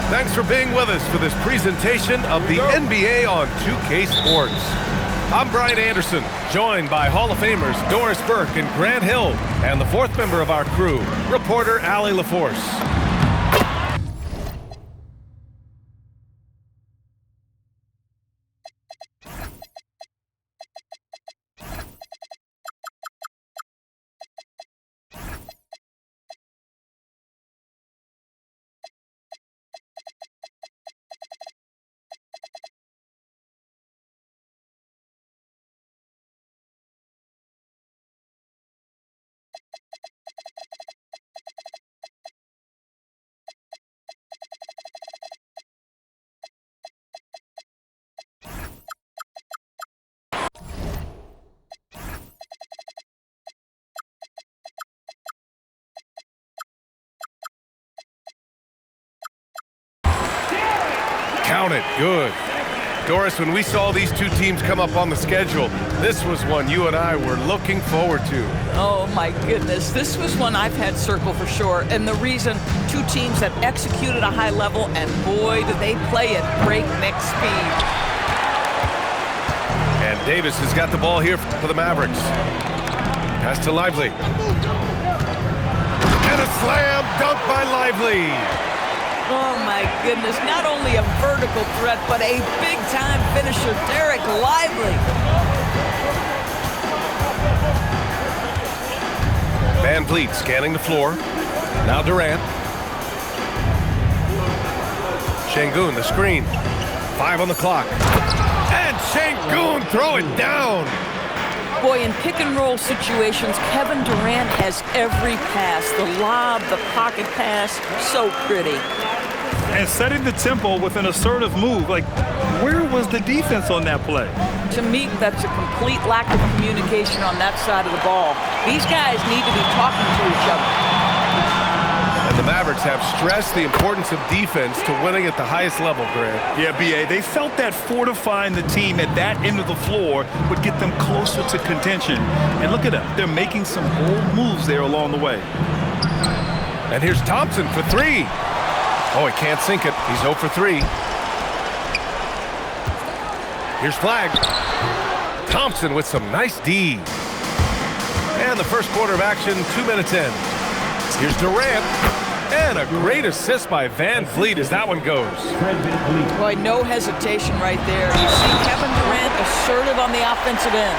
Thanks for being with us for this presentation of the NBA on 2K Sports. I'm Brian Anderson, joined by Hall of Famers Doris Burke and Grant Hill, and the fourth member of our crew, reporter Allie LaForce. Count it. Good. Doris, when we saw these two teams come up on the schedule, this was one you and I were looking forward to. Oh, my goodness. This was one I've had circled for sure. And the reason, two teams that executed a high level, and boy, did they play at breakneck speed. And Davis has got the ball here for the Mavericks. Pass to Lively. And a slam dunk by Lively. Oh, my goodness. Not only a vertical threat, but a big-time finisher, Dereck Lively. VanVleet scanning the floor. Now Durant. Sengun, the screen. 5 on the clock. And Sengun, throw it down. Boy, in pick-and-roll situations, Kevin Durant has every pass. The lob, the pocket pass, so pretty. And setting the tempo with an assertive move. Like, where was the defense on that play? To me, that's a complete lack of communication on that side of the ball. These guys need to be talking to each other. And the Mavericks have stressed the importance of defense to winning at the highest level, Grant. Yeah, B.A., they felt that fortifying the team at that end of the floor would get them closer to contention. And look at them. They're making some bold moves there along the way. And here's Thompson for 3. Oh, he can't sink it. He's 0 for 3. Here's Flagg. Thompson with some nice D. And the first quarter of action, 2 minutes in. Here's Durant. And a great assist by VanVleet as that one goes. Boy, no hesitation right there. You see Kevin Durant assertive on the offensive end.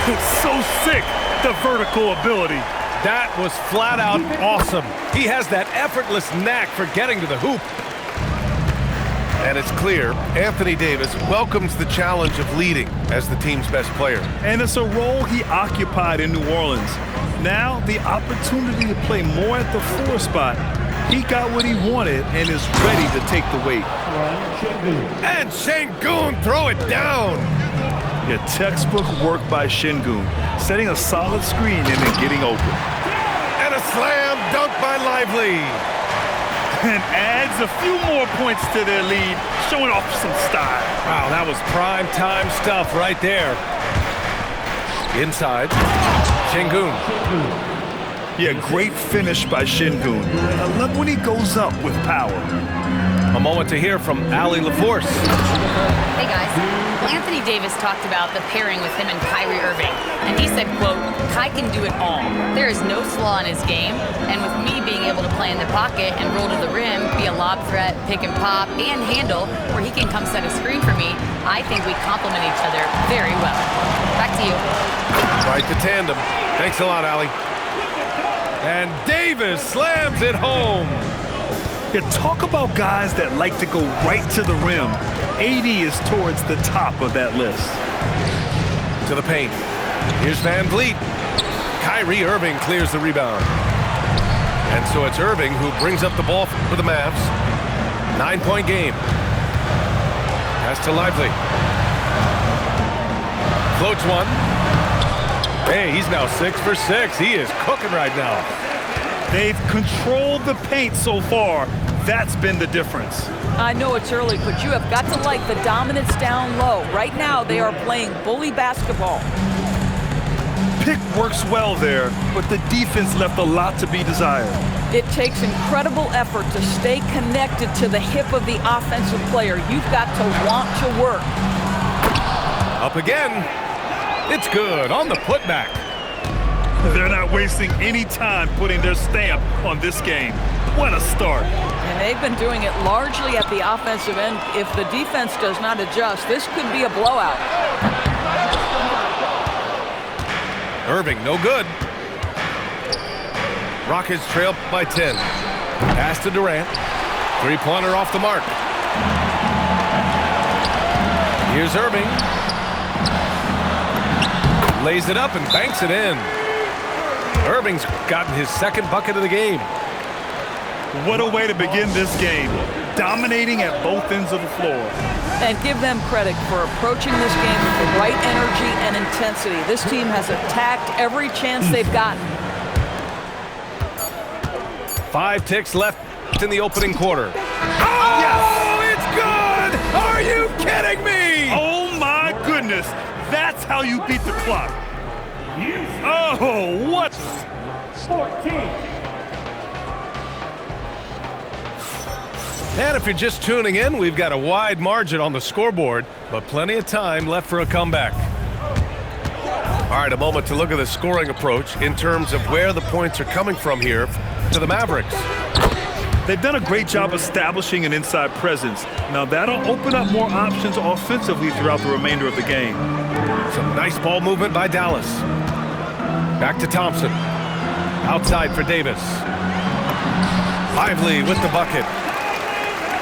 It's so sick, the vertical ability. That was flat out awesome. He has that effortless knack for getting to the hoop. And it's clear Anthony Davis welcomes the challenge of leading as the team's best player. And it's a role he occupied in New Orleans. Now the opportunity to play more at the 4 spot. He got what he wanted and is ready to take the weight. And Sengun, throw it down. Yeah, textbook work by Sengun, setting a solid screen and then getting open. And a slam dunk by Lively. And adds a few more points to their lead, showing off some style. Wow, that was prime time stuff right there. Inside, Sengun. Yeah, great finish by Sengun. I love when he goes up with power. A moment to hear from Allie LaForce. Hey guys, well, Anthony Davis talked about the pairing with him and Kyrie Irving, and he said, quote, "Kai can do it all. There is no flaw in his game, and with me being able to play in the pocket and roll to the rim, be a lob threat, pick and pop, and handle, where he can come set a screen for me, I think we complement each other very well." Back to you. Right to tandem. Thanks a lot, Allie. And Davis slams it home. Yeah, talk about guys that like to go right to the rim. AD is towards the top of that list. To the paint. Here's VanVleet. Kyrie Irving clears the rebound. And so it's Irving who brings up the ball for the Mavs. 9-point game. Pass to Lively. Floats one. Hey, he's now 6 for 6. He is cooking right now. They've controlled the paint so far. That's been the difference. I know it's early, but you have got to like the dominance down low. Right now, they are playing bully basketball. pick works well there, but the defense left a lot to be desired. It takes incredible effort to stay connected to the hip of the offensive player. You've got to want to work. Up again. It's good on the putback. They're not wasting any time putting their stamp on this game. What a start. And they've been doing it largely at the offensive end. If the defense does not adjust, this could be a blowout. Irving, no good. Rockets trail by 10. Pass to Durant. Three-pointer off the mark. Here's Irving. Lays it up and banks it in. Irving's gotten his second bucket of the game. What a way to begin this game. Dominating at both ends of the floor. And give them credit for approaching this game with the right energy and intensity. This team has attacked every chance they've gotten. 5 ticks left in the opening quarter. Oh, Yes! it's good! Are you kidding me? Oh my goodness! That's how you beat the clock. Oh, what? 14. And if you're just tuning in, we've got a wide margin on the scoreboard, but plenty of time left for a comeback. All right, a moment to look at the scoring approach in terms of where the points are coming from here to the Mavericks. They've done a great job establishing an inside presence. Now that'll open up more options offensively throughout the remainder of the game. Some nice ball movement by Dallas. Back to Thompson. Outside for Davis. Lively with the bucket.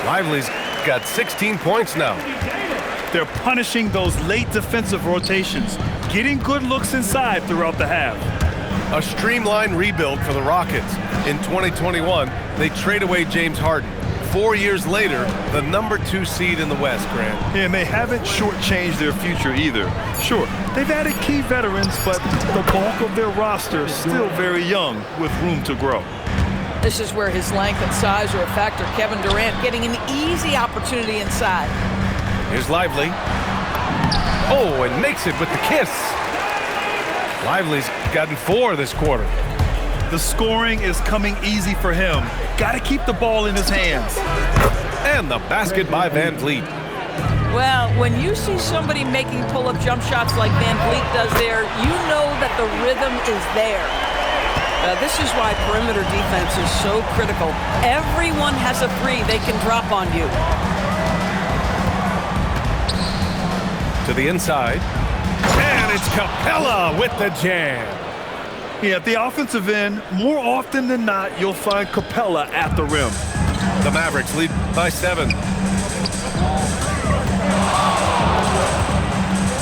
Lively's got 16 points now. They're punishing those late defensive rotations, getting good looks inside throughout the half. A streamlined rebuild for the Rockets. In 2021, they trade away James Harden. 4 years later, the #2 seed in the West, Grant. And they haven't shortchanged their future either. Sure, they've added key veterans, but the bulk of their roster is still very young with room to grow. This is where his length and size are a factor. Kevin Durant getting an easy opportunity inside. Here's Lively. Oh, and makes it with the kiss. Lively's gotten 4 this quarter. The scoring is coming easy for him. Got to keep the ball in his hands. And the basket by Van Vliet. Well, when you see somebody making pull-up jump shots like Van Vliet does there, you know that the rhythm is there. This is why perimeter defense is so critical. Everyone has a three they can drop on you. To the inside. And it's Capella with the jam. Yeah, at the offensive end, more often than not, you'll find Capella at the rim. The Mavericks lead by 7.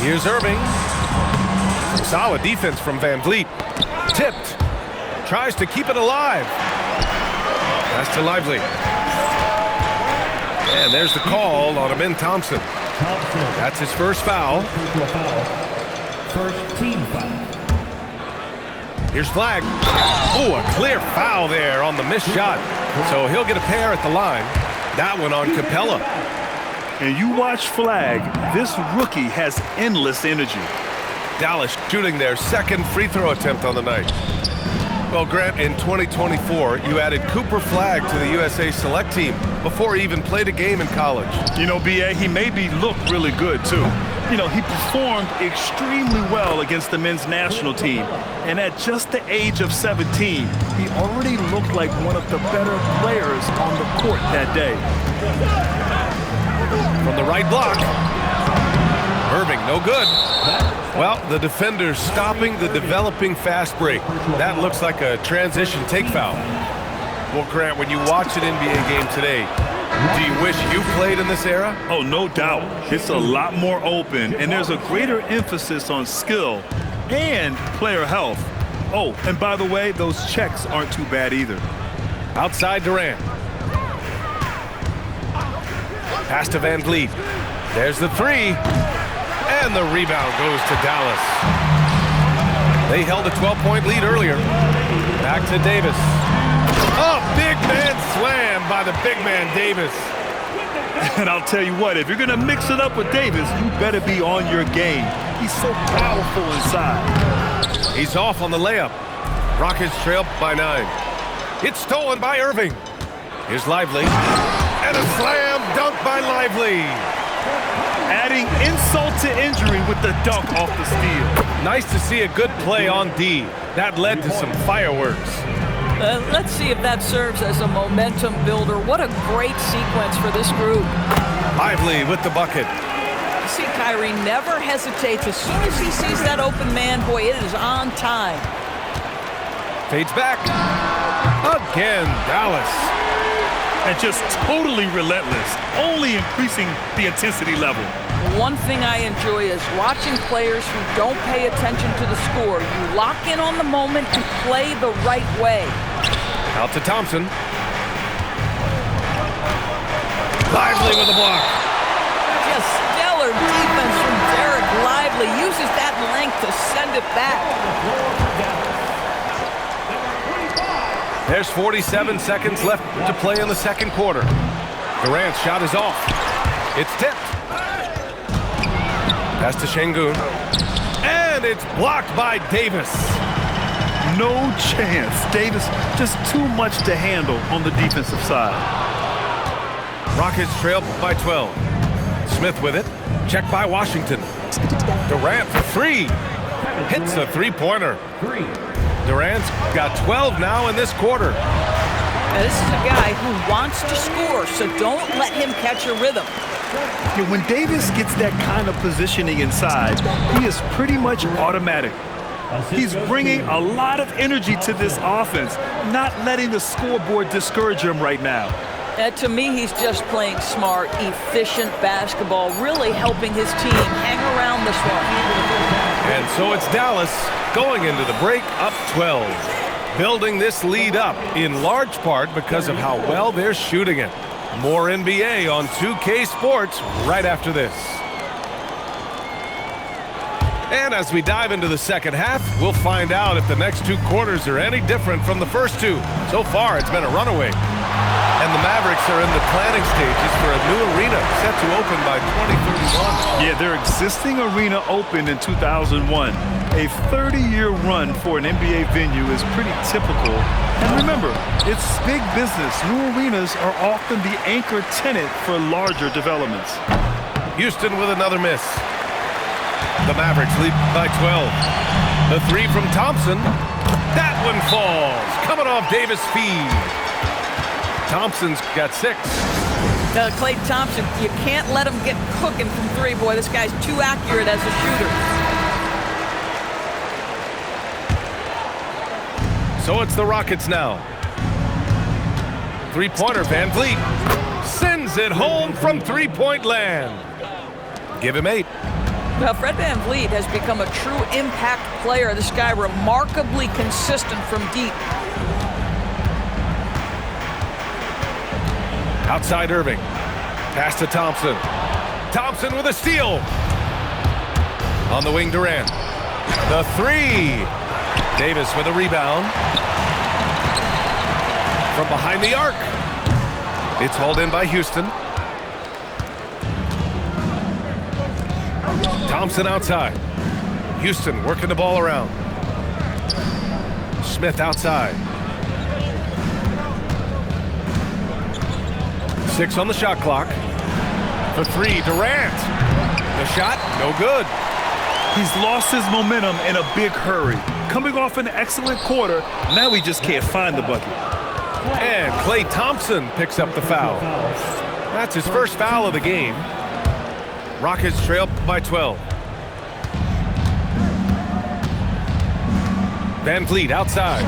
Here's Irving. Solid defense from Van Vliet. Tipped. Tries to keep it alive. Pass to Lively. And there's the call on Amin Thompson. That's his first foul. First team foul. Here's Flag. Oh, a clear foul there on the missed shot. So he'll get a pair at the line. That one on Capella. And you watch Flag, this rookie has endless energy. Dallas shooting their second free throw attempt on the night. Well, Grant, in 2024, you added Cooper Flag to the USA Select team before he even played a game in college. You know, B.A., he made me look really good, too. You know, he performed extremely well against the men's national team. And at just the age of 17, he already looked like one of the better players on the court that day. From the right block. Irving, no good. Well, the defender's stopping the developing fast break. That looks like a transition take foul. Well, Grant, when you watch an NBA game today, do you wish you played in this era? Oh, no doubt. It's a lot more open, and there's a greater emphasis on skill and player health. Oh, and by the way, those checks aren't too bad either. Outside Durant. Pass to Van Vliet. There's the three. And the rebound goes to Dallas. They held a 12-point lead earlier. Back to Davis. Oh, big man slam by the big man Davis. And I'll tell you what, if you're going to mix it up with Davis, you better be on your game. He's so powerful inside. He's off on the layup. Rockets trail by 9. It's stolen by Irving. Here's Lively. And a slam dunk by Lively. Adding insult to injury with the dunk off the steal. Nice to see a good play on D. That led to some fireworks. Let's see if that serves as a momentum builder. What a great sequence for this group. Lively with the bucket. You see, Kyrie never hesitates. As soon as he sees that open man, boy, it is on time. Fades back. Again, Dallas. And just totally relentless, only increasing the intensity level. One thing I enjoy is watching players who don't pay attention to the score. You lock in on the moment and play the right way. Out to Thompson. Lively with a block. Just stellar defense from Derek Lively. Uses that length to send it back. There's 47 seconds left to play in the second quarter. Durant's shot is off. It's tipped. Pass to Şengün. And it's blocked by Davis. No chance. Davis just too much to handle on the defensive side. Rockets trail by 12. Smith with it. Checked by Washington. Durant for 3. Hits a three-pointer. Durant's got 12 now in this quarter. Now, this is a guy who wants to score, so don't let him catch a rhythm. Yeah, when Davis gets that kind of positioning inside, he is pretty much automatic. He's bringing a lot of energy to this offense, not letting the scoreboard discourage him right now. To me, he's just playing smart, efficient basketball, really helping his team hang around this one. And so it's Dallas going into the break up 12. Building this lead up in large part because of how well they're shooting it. More NBA on 2K Sports right after this. And as we dive into the second half, we'll find out if the next 2 quarters are any different from the first 2. So far, it's been a runaway. And the Mavericks are in the planning stages for a new arena set to open by 2031. Yeah, their existing arena opened in 2001. A 30-year run for an NBA venue is pretty typical. And remember, it's big business. New arenas are often the anchor tenant for larger developments. Houston with another miss. The Mavericks lead by 12. The 3 from Thompson. That one falls. Coming off Davis' feed. Thompson's got 6. Klay Thompson, you can't let him get cooking from 3. Boy, this guy's too accurate as a shooter. So it's the Rockets now. 3-pointer, Van Vliet. Sends it home from 3-point land. Give him 8. Well, Fred Van Vliet has become a true impact player. This guy remarkably consistent from deep. Outside Irving. Pass to Thompson. Thompson with a steal. On the wing, Durant. The 3. Davis with a rebound. From behind the arc. It's hauled in by Houston. Thompson outside. Houston working the ball around. Smith outside. 6 on the shot clock. For 3, Durant. The shot, no good. He's lost his momentum in a big hurry. Coming off an excellent quarter, now he just can't find the bucket. And Klay Thompson picks up the foul. That's his first foul of the game. Rockets trail by 12. Van Vliet outside.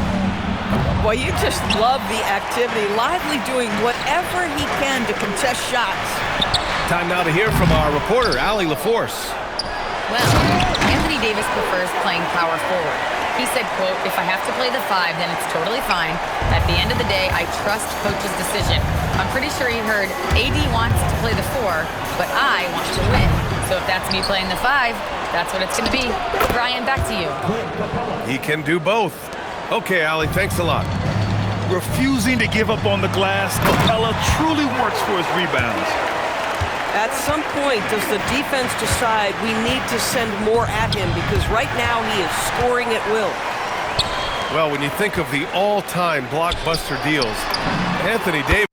Boy, you just love the activity. Lively doing whatever he can to contest shots. Time now to hear from our reporter, Allie LaForce. Well, Anthony Davis prefers playing power forward. He said, quote, "If I have to play the 5, then it's totally fine. At the end of the day, I trust coach's decision." I'm pretty sure he heard AD wants to play the 4, but I want to win. So if that's me playing the 5, that's what it's going to be. Brian, back to you. He can do both. Okay, Allie, thanks a lot. Refusing to give up on the glass, Capella truly works for his rebounds. At some point, does the defense decide we need to send more at him? Because right now he is scoring at will. Well, when you think of the all-time blockbuster deals, Anthony Davis